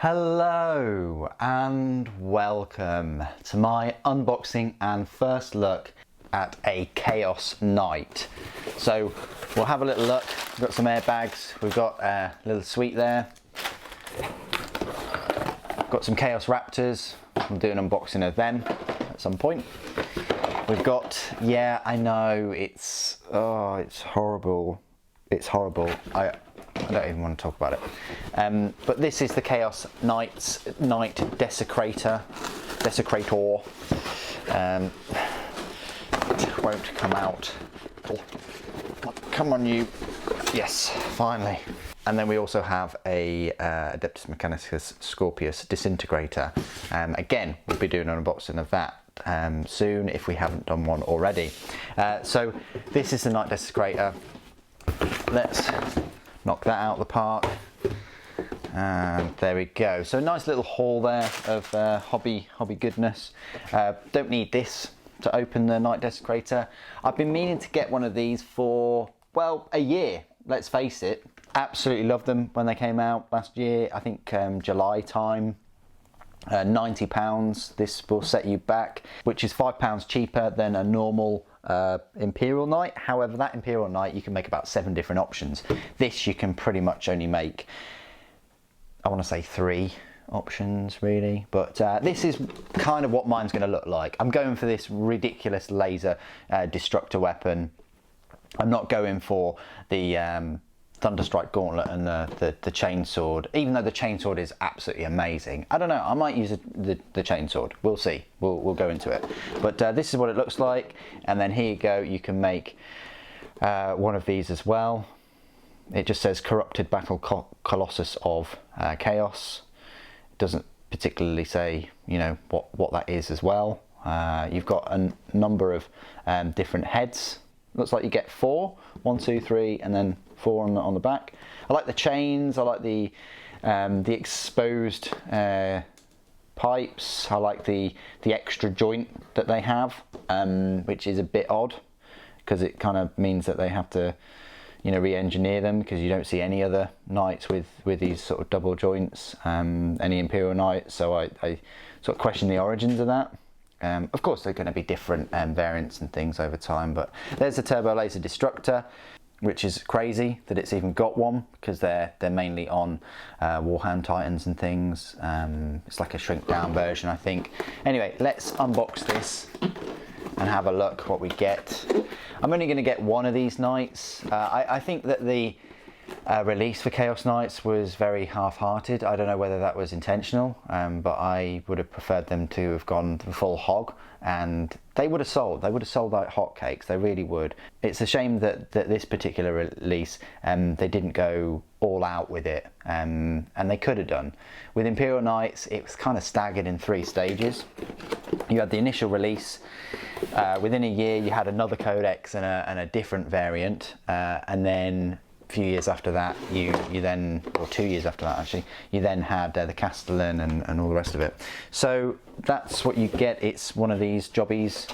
Hello and welcome to my unboxing and first look at a Chaos Knight. So we'll have a little look. We've got some airbags, we've got a little suite there, got some Chaos Raptors. I'll do an unboxing of them at some point. We've got, yeah, I know, it's horrible. It's horrible. I don't even want to talk about it. But this is the Chaos Knight Desecrator. It won't come out. Come on, you. Yes, finally. And then we also have a Adeptus Mechanicus Scorpius Disintegrator. Again, we'll be doing an unboxing of that soon if we haven't done one already. So this is the Knight Desecrator. Let's knock that out of the park. And there we go. So a nice little haul there of hobby goodness. Don't need this to open the Knight Desecrator. I've been meaning to get one of these for, well, a year, let's face it. Absolutely loved them when they came out last year. I think July time. £90. This will set you back, which is £5 cheaper than a normal Imperial Knight. However, that Imperial Knight you can make about 7 different options. This you can pretty much only make, I want to say 3 options really, but this is kind of what mine's going to look like. I'm going for this ridiculous laser destructor weapon. I'm not going for the Thunderstrike Gauntlet and the chainsword, even though the chainsword is absolutely amazing. I don't know, I might use the chainsword. We'll see. We'll go into it. But this is what it looks like, and then here you go. You can make one of these as well. It just says Corrupted Battle Colossus of Chaos. It doesn't particularly say, you know, what that is as well. You've got a number of different heads. Looks like you get 4, 1, 2, 3, and then 4 on the back. I like the chains. I like the exposed pipes. I like the extra joint that they have, which is a bit odd because it kind of means that they have to, you know, re-engineer them, because you don't see any other knights with these sort of double joints, any Imperial Knights. So I sort of question the origins of that. Of course, they're going to be different variants and things over time, but there's a Turbo Laser Destructor, which is crazy that it's even got one, because they're mainly on Warhammer Titans and things. It's like a shrink down version, I think. Anyway, let's unbox this and have a look what we get. I'm only going to get one of these knights. I think that the release for Chaos Knights was very half-hearted. I don't know whether that was intentional, but I would have preferred them to have gone the full hog, and they would have sold. They would have sold like hotcakes. They really would. It's a shame that this particular release, they didn't go all out with it, and they could have done. With Imperial Knights, it was kind of staggered in 3 stages. You had the initial release. Within a year, you had another codex and a different variant, and then a few years after that, you then, or 2 years after that actually, you then had the Castellan and all the rest of it. So that's what you get. It's one of these jobbies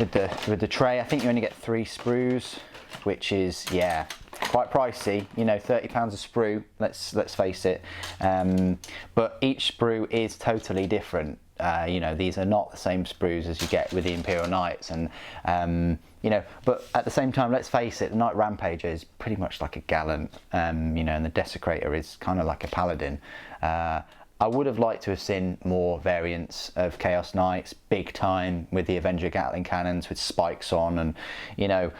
with the tray. I think you only get 3 sprues, which is, yeah, quite pricey. You know, £30 a sprue. Let's face it. But each sprue is totally different. You know, these are not the same sprues as you get with the Imperial Knights, and you know, but at the same time, let's face it, the Knight Rampager is pretty much like a gallant, you know, and the Desecrator is kind of like a paladin. I would have liked to have seen more variants of Chaos Knights, big time, with the Avenger Gatling cannons with spikes on, and you know,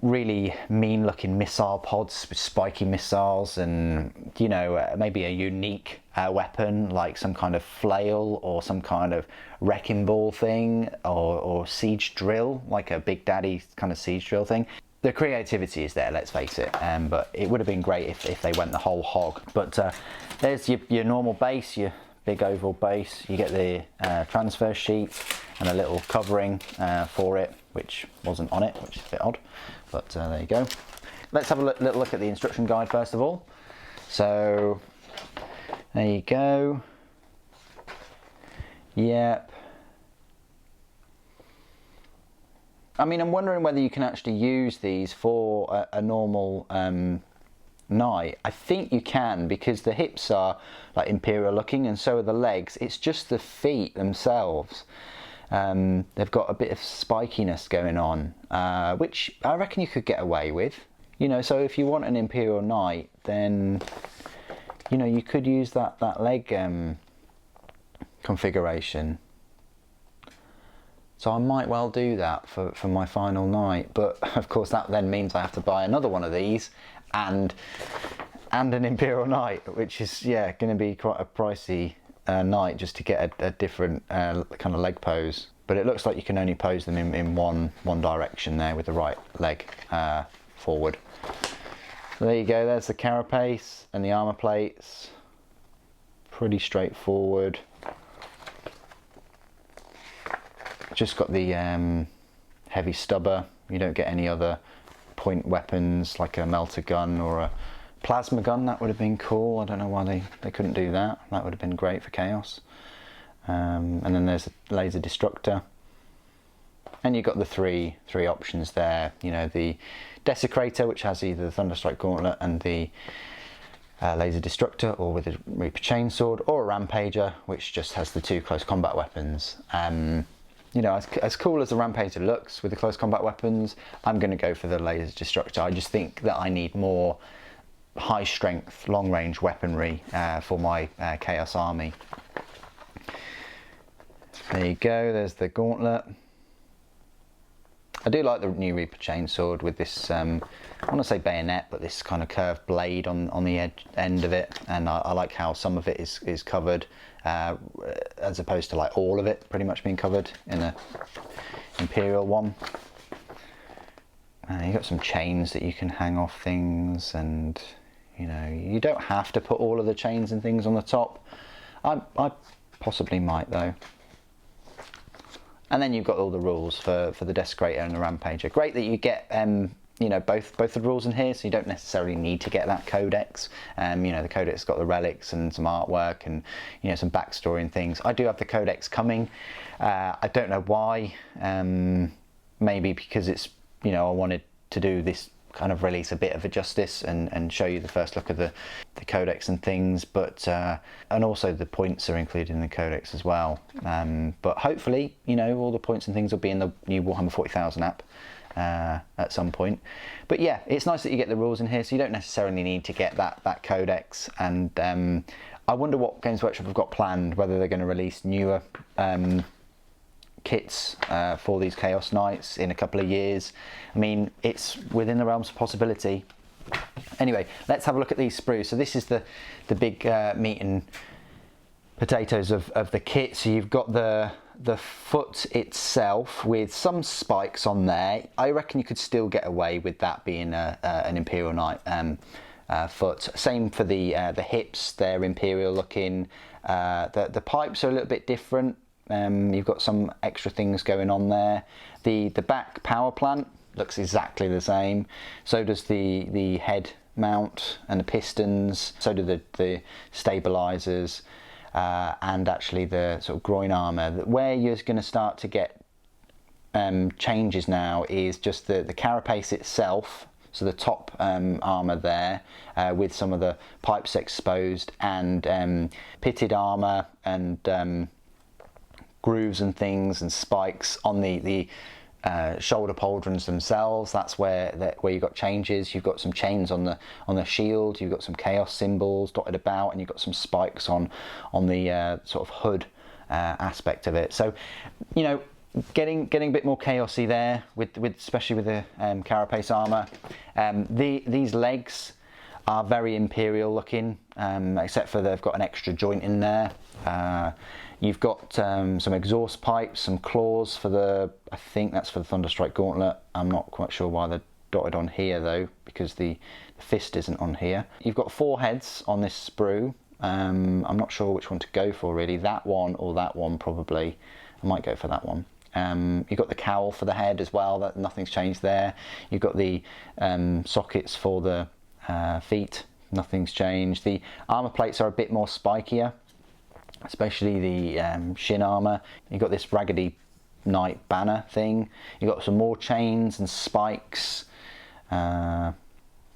really mean looking missile pods with spiky missiles, and you know, maybe a unique weapon like some kind of flail or some kind of wrecking ball thing, or siege drill, like a Big Daddy kind of siege drill thing. The creativity is there, let's face it, but it would have been great if they went the whole hog. But there's your normal base, your big oval base. You get the transfer sheet and a little covering for it, which wasn't on it, which is a bit odd, but there you go. Let's have a little look at the instruction guide first of all. So there you go. Yep. I mean, I'm wondering whether you can actually use these for a normal knight. I think you can, because the hips are like imperial looking and so are the legs. It's just the feet themselves. They've got a bit of spikiness going on, which I reckon you could get away with. You know, so if you want an imperial knight, then you know, you could use that leg configuration. So I might well do that for my final knight, but of course that then means I have to buy another one of these and an imperial knight, which is, yeah, going to be quite a pricey knight just to get a different kind of leg pose. But it looks like you can only pose them in one direction there with the right leg forward. So there you go, there's the carapace and the armour plates. Pretty straightforward. Just got the heavy stubber. You don't get any other point weapons like a melter gun or a plasma gun. That would have been cool. I don't know why they couldn't do that. That would have been great for Chaos. And then there's a laser destructor. And you've got the three options there. You know, the Desecrator, which has either the Thunderstrike Gauntlet and the laser destructor, or with a Reaper Chainsword, or a Rampager, which just has the 2 close combat weapons. You know, as cool as the Rampager looks with the close combat weapons, I'm going to go for the laser destructor. I just think that I need more high strength, long range weaponry for my Chaos army. There you go, there's the gauntlet. I do like the new Reaper Chainsword with this, I want to say bayonet, but this kind of curved blade on the end of it, and I like how some of it is covered, as opposed to like all of it pretty much being covered in the Imperial one. You've got some chains that you can hang off things, and you know, you don't have to put all of the chains and things on the top. I possibly might though. And then you've got all the rules for the Desecrator and the Rampager. Great that you get you know, both the rules in here, so you don't necessarily need to get that codex. You know, the codex got the relics and some artwork and, you know, some backstory and things. I do have the codex coming. I don't know why. Maybe because it's, you know, I wanted to do this kind of release a bit of a justice and show you the first look of the codex and things, but and also the points are included in the codex as well. But hopefully, you know, all the points and things will be in the new Warhammer 40,000 app at some point. But yeah, it's nice that you get the rules in here, so you don't necessarily need to get that codex. And I wonder what Games Workshop have got planned, whether they're going to release newer kits for these Chaos Knights in a couple of years. I mean, it's within the realms of possibility. Anyway, let's have a look at these sprues. So this is the big meat and potatoes of the kit. So you've got the foot itself with some spikes on there. I reckon you could still get away with that being an Imperial Knight foot. Same for the hips, they're Imperial looking. The pipes are a little bit different. You've got some extra things going on there. The back power plant looks exactly the same. So does the head mount and the pistons. So do the stabilizers. And actually the sort of groin armour. Where you're going to start to get changes now is just the carapace itself, so the top armour there with some of the pipes exposed, and pitted armour and grooves and things and spikes on the shoulder pauldrons themselves. That's where you've got changes. You've got some chains on the shield, you've got some chaos symbols dotted about, and you've got some spikes on the sort of hood aspect of it. So, you know, getting a bit more chaosy there with especially with the carapace armor. These legs are very Imperial looking, except for they've got an extra joint in there. You've got some exhaust pipes, some claws for I think that's for the Thunderstrike Gauntlet. I'm not quite sure why they're dotted on here though, because the fist isn't on here. You've got 4 heads on this sprue. I'm not sure which one to go for really, that one or that one probably. I might go for that one. You've got the cowl for the head as well, that nothing's changed there. You've got the sockets for the feet, nothing's changed. The armor plates are a bit more spikier, especially the shin armor. You've got this Raggedy Knight banner thing. You've got some more chains and spikes.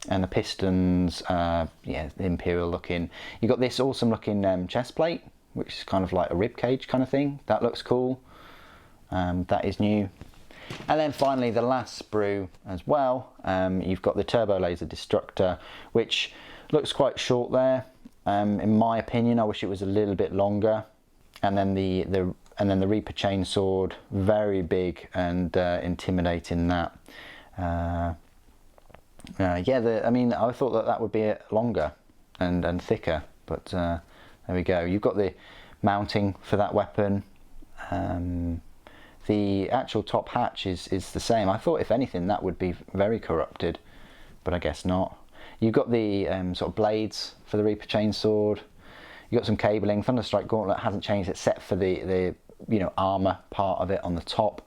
and the pistons, yeah, the Imperial looking. You've got this awesome looking chest plate, which is kind of like a rib cage kind of thing. That looks cool. That is new. And then finally the last sprue as well, you've got the turbo laser destructor, which looks quite short there. In my opinion, I wish it was a little bit longer. And then the Reaper chainsword, very big and intimidating. That yeah, I mean, I thought that would be longer and thicker, but there we go. You've got the mounting for that weapon. The actual top hatch is the same. I thought if anything that would be very corrupted, but I guess not. You've got the sort of blades for the Reaper chainsword. You've got some cabling. Thunderstrike Gauntlet hasn't changed except for the you know, armor part of it on the top.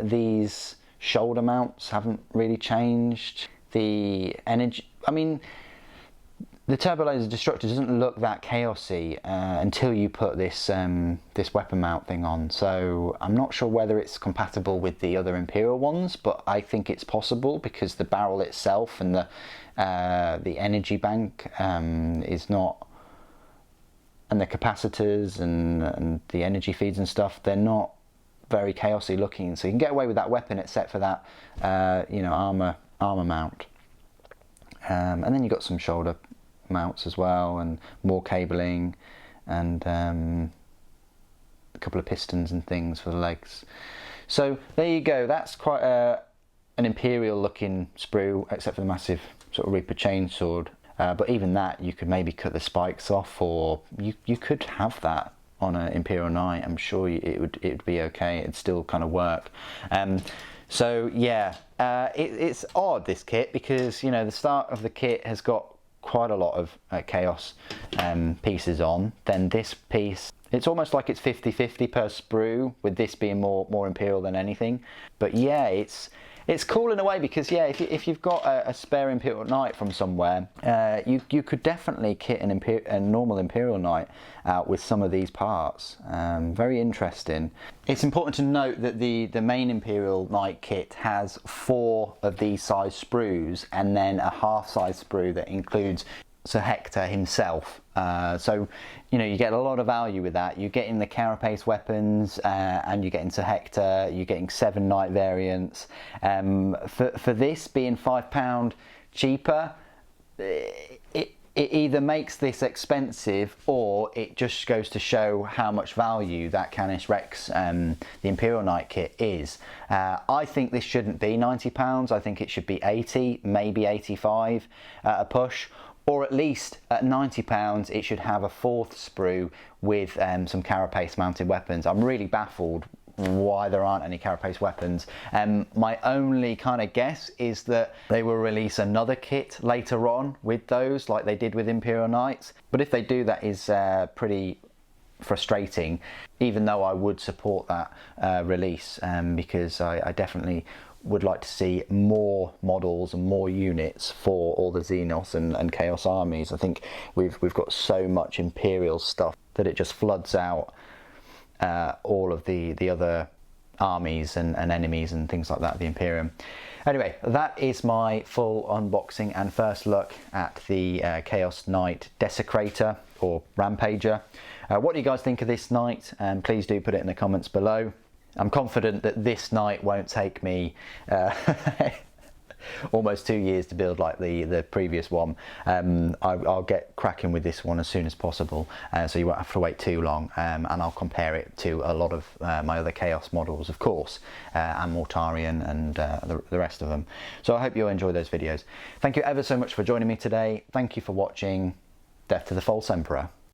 These shoulder mounts haven't really changed. The energy, I mean, the Turbo Laser Destructor doesn't look that chaosy until you put this this weapon mount thing on. So I'm not sure whether it's compatible with the other Imperial ones, but I think it's possible because the barrel itself and the energy bank is not, and the capacitors and the energy feeds and stuff, they're not very chaosy looking. So you can get away with that weapon except for that you know, armor mount. And then you've got some shoulder mounts as well, and more cabling, and a couple of pistons and things for the legs. So there you go. That's quite an Imperial looking sprue, except for the massive sort of Reaper chainsword. But even that, you could maybe cut the spikes off, or you could have that on an Imperial Knight. I'm sure it would be okay. It'd still kind of work. So yeah, it's odd, this kit, because you know the start of the kit has got quite a lot of chaos pieces on. Then this piece, it's almost like it's 50-50 per sprue, with this being more Imperial than anything. But yeah, it's cool in a way, because yeah, if you've got a spare Imperial Knight from somewhere, you could definitely kit a normal Imperial Knight out with some of these parts. Very interesting. It's important to note that the main Imperial Knight kit has 4 of these size sprues, and then a half size sprue that includes Sir Hector himself. So you know, you get a lot of value with that. You're getting the carapace weapons, and you're getting Sir Hector. You're getting 7 Knight variants. For this being £5 cheaper, it either makes this expensive, or it just goes to show how much value that Canis Rex, the Imperial Knight kit, is. I think this shouldn't be £90. I think it should be 80, maybe 85 at a push. Or at least at £90, it should have a 4th sprue with some carapace mounted weapons. I'm really baffled why there aren't any carapace weapons. My only kind of guess is that they will release another kit later on with those, like they did with Imperial Knights. But if they do, that is pretty frustrating, even though I would support that release, because I definitely would like to see more models and more units for all the Xenos and Chaos armies. I think we've got so much Imperial stuff that it just floods out all of the other armies and enemies and things like that, the Imperium. Anyway, that is my full unboxing and first look at the Chaos Knight Desecrator, or Rampager. What do you guys think of this knight? Please do put it in the comments below. I'm confident that this knight won't take me almost 2 years to build like the previous one. I'll get cracking with this one as soon as possible, so you won't have to wait too long, and I'll compare it to a lot of my other Chaos models, of course, and Mortarion and the rest of them. So I hope you'll enjoy those videos. Thank you ever so much for joining me today. Thank you for watching. Death to the False Emperor.